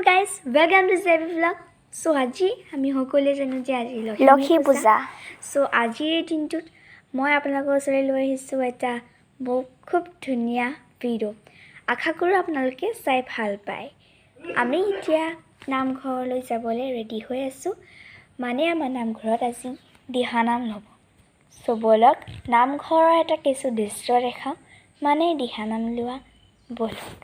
guys, welcome to Zevi Vlog. So আজি আমি সকলোৱে জানো যে আজি লক্ষ্মী পূজা। So আজিৰ দিনটোত মই আপোনালোকৰ ওচৰলৈ লৈ আহিছোঁ এটা খুব ধুনীয়া ভিডিঅ'। আশা কৰোঁ আপোনালোকে চাই ভাল পায়। আমি এতিয়া নামঘৰলৈ যাবলৈ ৰেডি হৈ আছোঁ। মানে আমাৰ নামঘৰত আজি দিহানাম হ'ব। So বলক নামঘৰৰ এটা কিছু দৃশ্য দেখাওঁ, মানে দিহানাম লোৱা বলক।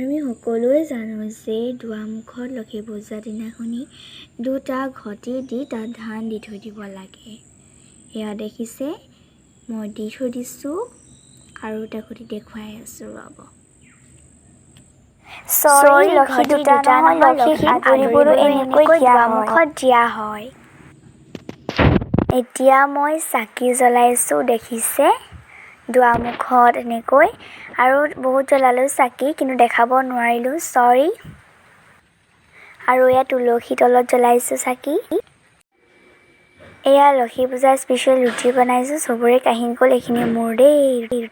আমি সকলোৱে জানো যে দুৱাৰমুখত লক্ষী পূজাৰ দিনাখনি দুটা ঘটি দি তাত ধান দি থৈ দিব লাগে। এয়া দেখিছে, মই দি থৈ দিছোঁ আৰু এটা ঘটি দেখুৱাই আছোঁ, ৰ'ব। সৰি লক্ষী দুটা নহয়, লক্ষী আদৰিবলৈ এনেকৈ দুৱাৰমুখত দিয়া হয়। এতিয়া মই চাকি জ্বলাইছোঁ, দেখিছে দুৱাৰমুখত এনেকৈ, আৰু বহুত জ্বলালোঁ চাকি, কিন্তু দেখাব নোৱাৰিলোঁ, সৰি। আৰু এয়া তুলসী তলত জ্বলাইছোঁ চাকি। এয়া লক্ষী পূজাৰ স্পেচিয়েল ৰুটি বনাইছোঁ, চবৰে কাহিনী গ'ল, এইখিনি মোৰ দেই।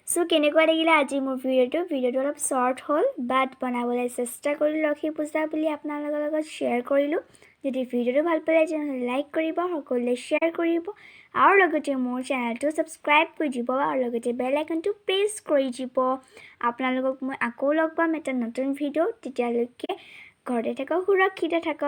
চ' কেনেকুৱা লাগিলে আজি মোৰ ভিডিঅ'টো অলপ শ্বৰ্ট হ'ল, বাট বনাবলৈ চেষ্টা কৰিলোঁ লক্ষী পূজা বুলি আপোনালোকৰ লগত শ্বেয়াৰ কৰিলোঁ। যদি ভিডিঅ'টো ভাল পালে তেনেহ'লে লাইক কৰিব, সকলোৱে শ্বেয়াৰ কৰিব, আৰু লগতে মোৰ চেনেলটো ছাবস্ক্ৰাইব কৰি দিব, আৰু লগতে বেল আইকনটো প্ৰেছ কৰি দিব। আপোনালোকক মই আকৌ লগ পাম এটা নতুন ভিডিঅ'। তেতিয়ালৈকে ঘৰতে থাকক, সুৰক্ষিত থাকক।